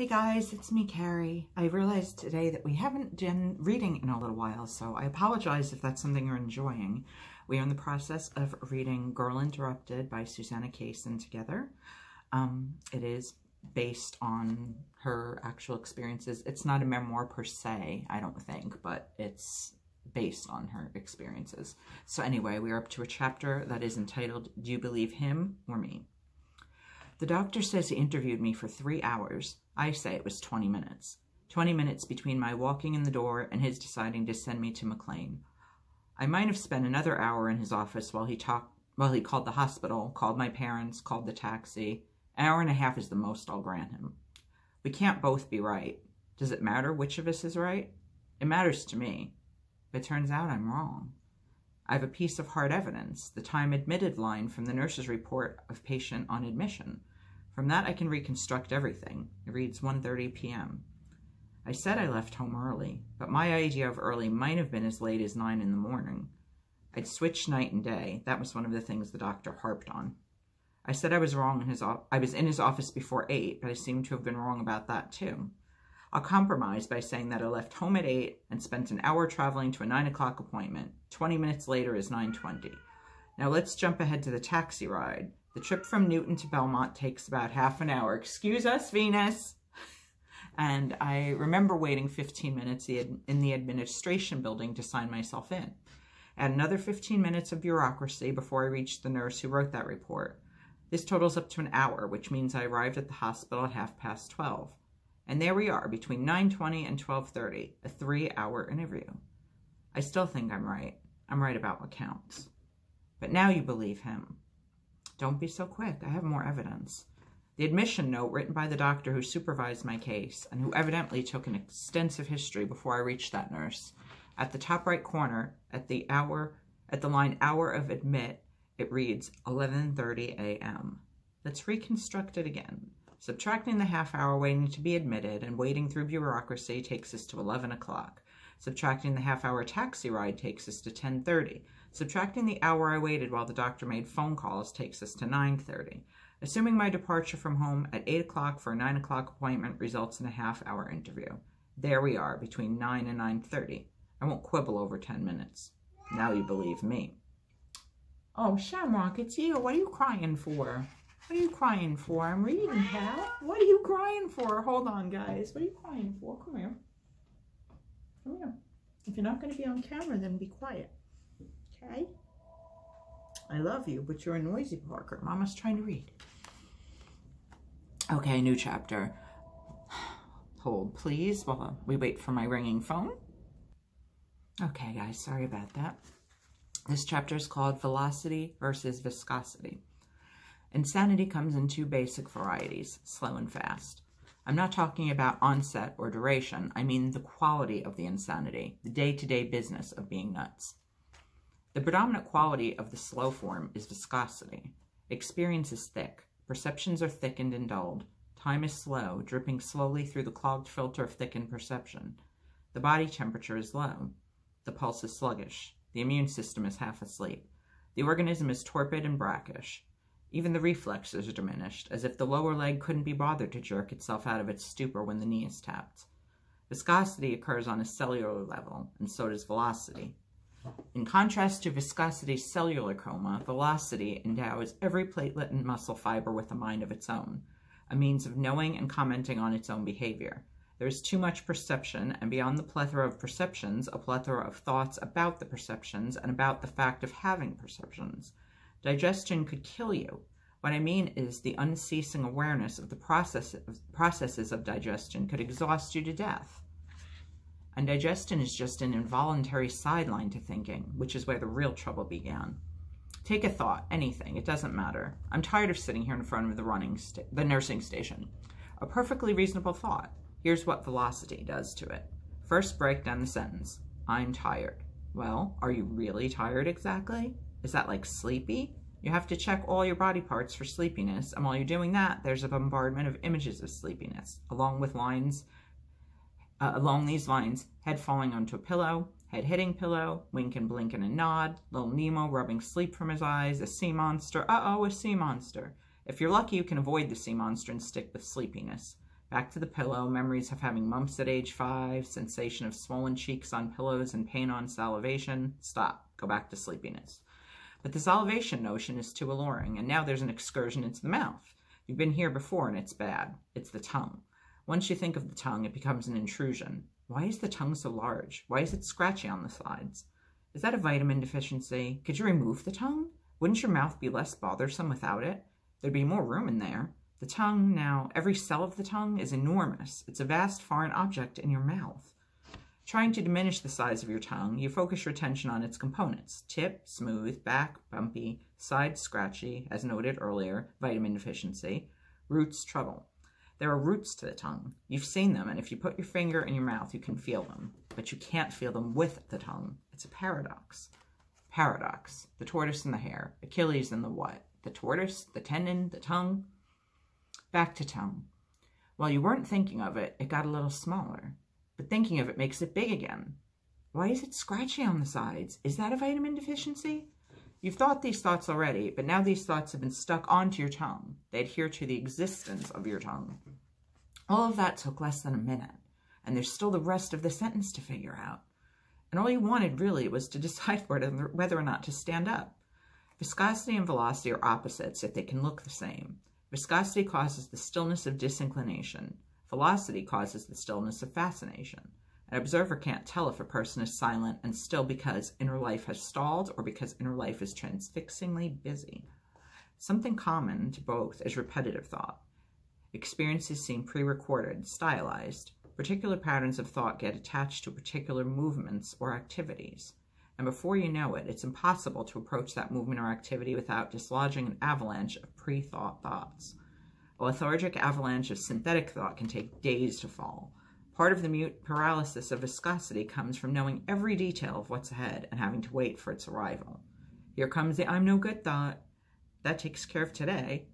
Hey guys, it's me, Kari. I realized today that we haven't done reading in a little while, so I apologize if that's something you're enjoying. We are in the process of reading Girl Interrupted by Susanna Kaysen together. It is based on her actual experiences. It's not a memoir per se, I don't think, but it's based on her experiences. So anyway, we are up to a chapter that is entitled, Do You Believe Him or Me? The doctor says he interviewed me for 3 hours. I say it was 20 minutes. 20 minutes between my walking in the door and his deciding to send me to McLean. I might have spent another hour in his office while he called the hospital, called my parents, called the taxi. An hour and a half is the most I'll grant him. We can't both be right. Does it matter which of us is right? It matters to me. But it turns out I'm wrong. I have a piece of hard evidence, the time admitted line from the nurse's report of patient on admission. From that, I can reconstruct everything. It reads 1:30 p.m. I said I left home early, but my idea of early might have been as late as 9 in the morning. I'd switched night and day. That was one of the things the doctor harped on. I said I was wrong I was in his office before 8, but I seem to have been wrong about that too. I'll compromise by saying that I left home at 8 and spent an hour traveling to a 9 o'clock appointment. 20 minutes later is 9:20. Now let's jump ahead to the taxi ride. The trip from Newton to Belmont takes about half an hour. Excuse us, Venus. And I remember waiting 15 minutes in the administration building to sign myself in. Add another 15 minutes of bureaucracy before I reached the nurse who wrote that report. This totals up to an hour, which means I arrived at the hospital at 12:30. And there we are, between 9:20 and 12:30, a 3-hour interview. I still think I'm right. I'm right about what counts. But now you believe him. Don't be so quick. I have more evidence. The admission note written by the doctor who supervised my case and who evidently took an extensive history before I reached that nurse. At the top right corner, at the line hour of admit, it reads 11:30 a.m. Let's reconstruct it again. Subtracting the half hour waiting to be admitted and waiting through bureaucracy takes us to 11 o'clock. Subtracting the half-hour taxi ride takes us to 10:30. Subtracting the hour I waited while the doctor made phone calls takes us to 9:30. Assuming my departure from home at 8 o'clock for a 9 o'clock appointment results in a half-hour interview. There we are, between 9 and 9:30. I won't quibble over 10 minutes. Now you believe me. Oh, Shamrock, it's you. What are you crying for? What are you crying for? I'm reading, pal. What are you crying for? Hold on, guys. What are you crying for? Come here. Come here. If you're not going to be on camera, then be quiet. Okay? I love you, but you're a noisy Parker. Mama's trying to read. Okay, new chapter. Hold, please, while we wait for my ringing phone. Okay, guys, sorry about that. This chapter is called Velocity versus Viscosity. Insanity comes in two basic varieties, slow and fast. I'm not talking about onset or duration. I mean the quality of the insanity, the day-to-day business of being nuts. The predominant quality of the slow form is viscosity. Experience is thick. Perceptions are thickened and dulled. Time is slow, dripping slowly through the clogged filter of thickened perception. The body temperature is low. The pulse is sluggish. The immune system is half asleep. The organism is torpid and brackish. Even the reflexes are diminished, as if the lower leg couldn't be bothered to jerk itself out of its stupor when the knee is tapped. Viscosity occurs on a cellular level, and so does velocity. In contrast to viscosity's cellular coma, velocity endows every platelet and muscle fiber with a mind of its own, a means of knowing and commenting on its own behavior. There is too much perception, and beyond the plethora of perceptions, a plethora of thoughts about the perceptions and about the fact of having perceptions. Digestion could kill you. What I mean is the unceasing awareness of the processes of digestion could exhaust you to death. And digestion is just an involuntary sideline to thinking, which is where the real trouble began. Take a thought, anything, it doesn't matter. I'm tired of sitting here in front of the nursing station. A perfectly reasonable thought. Here's what velocity does to it. First, break down the sentence. I'm tired. Well, are you really tired exactly? Is that like sleepy? You have to check all your body parts for sleepiness, and while you're doing that, there's a bombardment of images of sleepiness, along these lines, head falling onto a pillow, head hitting pillow, wink and blink and a nod, little Nemo rubbing sleep from his eyes, a sea monster, uh-oh, a sea monster. If you're lucky, you can avoid the sea monster and stick with sleepiness. Back to the pillow, memories of having mumps at age 5, sensation of swollen cheeks on pillows and pain on salivation. Stop. Go back to sleepiness. But the salivation notion is too alluring, and now there's an excursion into the mouth. You've been here before, and it's bad. It's the tongue. Once you think of the tongue, it becomes an intrusion. Why is the tongue so large? Why is it scratchy on the sides? Is that a vitamin deficiency? Could you remove the tongue? Wouldn't your mouth be less bothersome without it? There'd be more room in there. The tongue now, every cell of the tongue is enormous. It's a vast foreign object in your mouth. Trying to diminish the size of your tongue, you focus your attention on its components. Tip, smooth, back, bumpy, side, scratchy, as noted earlier, vitamin deficiency. Roots, trouble. There are roots to the tongue. You've seen them, and if you put your finger in your mouth, you can feel them. But you can't feel them with the tongue. It's a paradox. Paradox. The tortoise and the hare. Achilles and the what? The tortoise, the tendon, the tongue. Back to tongue. While you weren't thinking of it, it got a little smaller. But thinking of it makes it big again. Why is it scratchy on the sides? Is that a vitamin deficiency? You've thought these thoughts already, but now these thoughts have been stuck onto your tongue. They adhere to the existence of your tongue. All of that took less than a minute, and there's still the rest of the sentence to figure out. And all you wanted really was to decide whether or not to stand up. Viscosity and velocity are opposites if they can look the same. Viscosity causes the stillness of disinclination. Velocity causes the stillness of fascination. An observer can't tell if a person is silent and still because inner life has stalled or because inner life is transfixingly busy. Something common to both is repetitive thought. Experiences seem pre-recorded, stylized. Particular patterns of thought get attached to particular movements or activities. And before you know it, it's impossible to approach that movement or activity without dislodging an avalanche of pre-thought thoughts. A lethargic avalanche of synthetic thought can take days to fall. Part of the mute paralysis of viscosity comes from knowing every detail of what's ahead and having to wait for its arrival. Here comes the I'm no good thought. That takes care of today.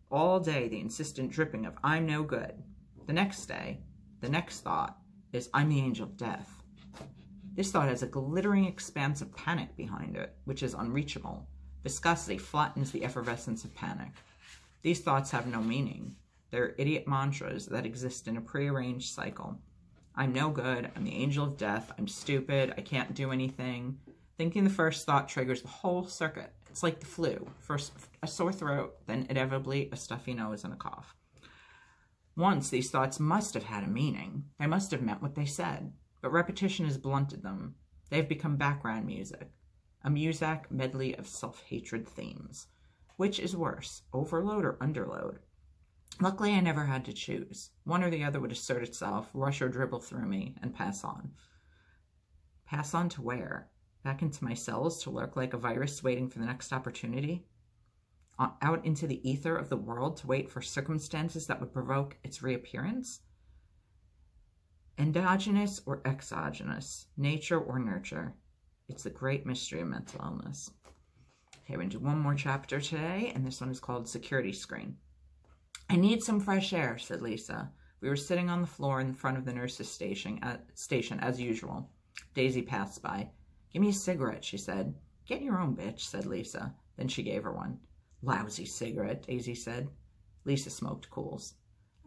All day, the insistent dripping of I'm no good. The next day, the next thought is I'm the angel of death. This thought has a glittering expanse of panic behind it, which is unreachable. Viscosity flattens the effervescence of panic. These thoughts have no meaning. They're idiot mantras that exist in a prearranged cycle. I'm no good, I'm the angel of death, I'm stupid, I can't do anything. Thinking the first thought triggers the whole circuit. It's like the flu. First a sore throat, then inevitably a stuffy nose and a cough. Once these thoughts must have had a meaning. They must have meant what they said. But repetition has blunted them. They have become background music. A Muzak medley of self-hatred themes. Which is worse, overload or underload? Luckily, I never had to choose. One or the other would assert itself, rush or dribble through me, and pass on. Pass on to where? Back into my cells to lurk like a virus waiting for the next opportunity? Out into the ether of the world to wait for circumstances that would provoke its reappearance? Endogenous or exogenous? Nature or nurture? It's the great mystery of mental illness. Okay, we're going to do one more chapter today, and this one is called Security Screen. I need some fresh air, said Lisa. We were sitting on the floor in front of the nurse's station as usual. Daisy passed by. Give me a cigarette, she said. Get your own, bitch, said Lisa. Then she gave her one. Lousy cigarette, Daisy said. Lisa smoked Cools.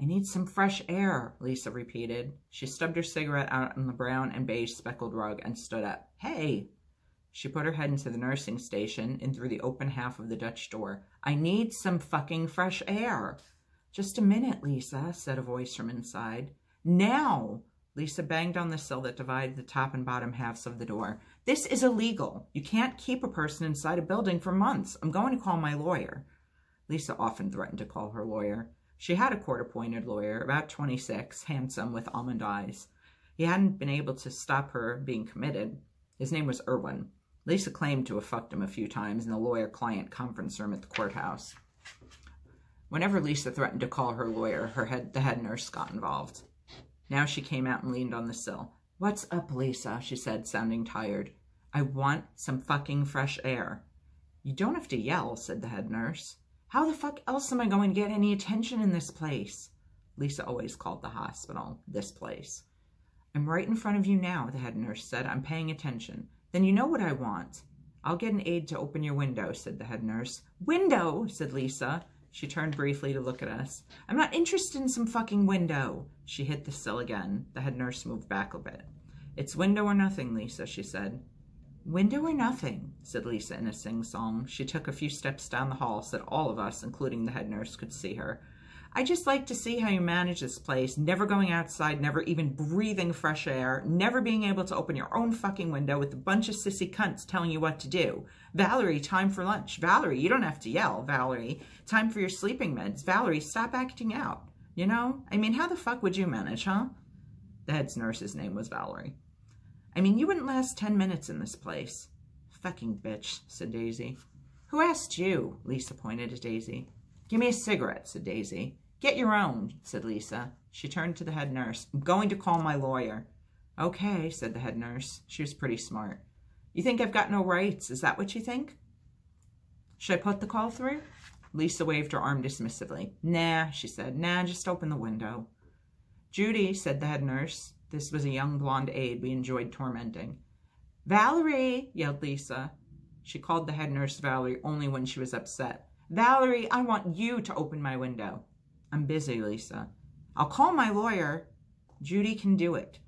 I need some fresh air, Lisa repeated. She stubbed her cigarette out on the brown and beige speckled rug and stood up. Hey! She put her head into the nursing station and through the open half of the Dutch door. I need some fucking fresh air. Just a minute, Lisa, said a voice from inside. Now! Lisa banged on the sill that divided the top and bottom halves of the door. This is illegal. You can't keep a person inside a building for months. I'm going to call my lawyer. Lisa often threatened to call her lawyer. She had a court-appointed lawyer, about 26, handsome, with almond eyes. He hadn't been able to stop her being committed. His name was Irwin. Lisa claimed to have fucked him a few times in the lawyer-client conference room at the courthouse. Whenever Lisa threatened to call her lawyer, the head nurse got involved. Now she came out and leaned on the sill. What's up, Lisa? She said, sounding tired. I want some fucking fresh air. You don't have to yell, said the head nurse. How the fuck else am I going to get any attention in this place? Lisa always called the hospital this place. I'm right in front of you now, the head nurse said. I'm paying attention. Then you know what I want. I'll get an aide to open your window, said the head nurse. Window, said Lisa. She turned briefly to look at us. I'm not interested in some fucking window. She hit the sill again. The head nurse moved back a bit. It's window or nothing, Lisa, she said. Window or nothing, said Lisa in a sing-song. She took a few steps down the hall so that all of us, including the head nurse, could see her. I just like to see how you manage this place, never going outside, never even breathing fresh air, never being able to open your own fucking window with a bunch of sissy cunts telling you what to do. Valerie, time for lunch. Valerie, you don't have to yell. Valerie, time for your sleeping meds. Valerie, stop acting out. You know? I mean, how the fuck would you manage, huh? The head nurse's name was Valerie. I mean, you wouldn't last 10 minutes in this place. Fucking bitch, said Daisy. Who asked you? Lisa pointed at Daisy. Give me a cigarette, said Daisy. Get your own, said Lisa. She turned to the head nurse. I'm going to call my lawyer. Okay, said the head nurse. She was pretty smart. You think I've got no rights? Is that what you think? Should I put the call through? Lisa waved her arm dismissively. Nah, she said. Nah, just open the window. Judy, said the head nurse. This was a young blonde aide we enjoyed tormenting. Valerie, yelled Lisa. She called the head nurse Valerie only when she was upset. Valerie, I want you to open my window. I'm busy, Lisa. I'll call my lawyer. Judy can do it.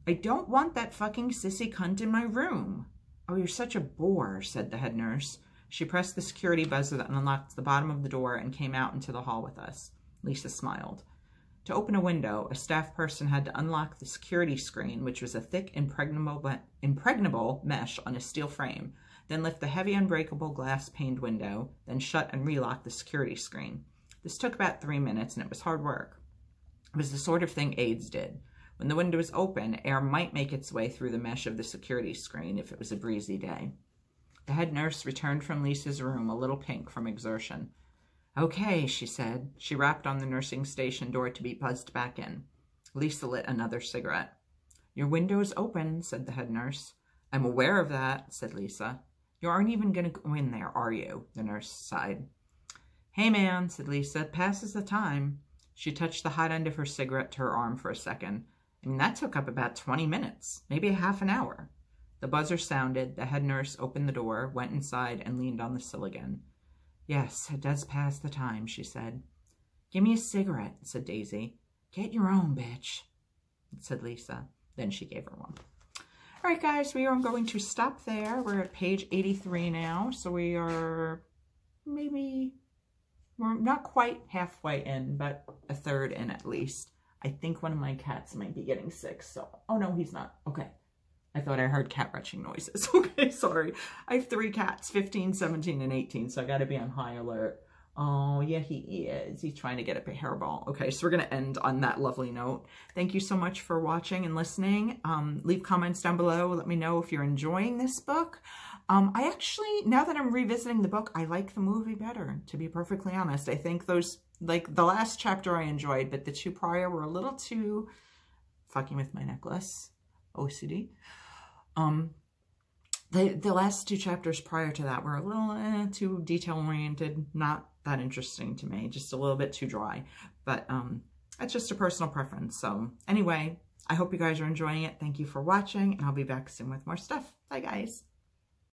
I don't want that fucking sissy cunt in my room. Oh, you're such a bore, said the head nurse. She pressed the security buzzer that unlocked the bottom of the door and came out into the hall with us. Lisa smiled. To open a window, a staff person had to unlock the security screen, which was a thick, impregnable mesh on a steel frame, then lift the heavy, unbreakable glass-paned window, then shut and relock the security screen. This took about 3 minutes, and it was hard work. It was the sort of thing aides did. When the window was open, air might make its way through the mesh of the security screen if it was a breezy day. The head nurse returned from Lisa's room, a little pink from exertion. Okay, she said. She rapped on the nursing station door to be buzzed back in. Lisa lit another cigarette. Your window is open, said the head nurse. I'm aware of that, said Lisa. You aren't even going to go in there, are you? The nurse sighed. Hey, man, said Lisa. Passes the time. She touched the hot end of her cigarette to her arm for a second. I mean, that took up about 20 minutes, maybe a half an hour. The buzzer sounded. The head nurse opened the door, went inside, and leaned on the sill again. Yes, it does pass the time, she said. Give me a cigarette, said Daisy. Get your own, bitch, said Lisa. Then she gave her one. All right, guys, we are going to stop there. We're at page 83 now, so we are we're not quite halfway in, but a third in at least. I think one of my cats might be getting sick, so... Oh, no, he's not. Okay. I thought I heard cat retching noises. Okay, sorry. I have 3 cats, 15, 17, and 18, so I got to be on high alert. Oh, yeah, he is. He's trying to get up a hairball. Okay, so we're going to end on that lovely note. Thank you so much for watching and listening. Leave comments down below. Let me know if you're enjoying this book. I actually, now that I'm revisiting the book, I like the movie better, to be perfectly honest. I think those, like, the last chapter I enjoyed, but the 2 prior were a little too fucking with my necklace. OCD. The last 2 chapters prior to that were a little too detail-oriented, not that interesting to me, just a little bit too dry, but that's just a personal preference. So anyway, I hope you guys are enjoying it. Thank you for watching, and I'll be back soon with more stuff. Bye, guys.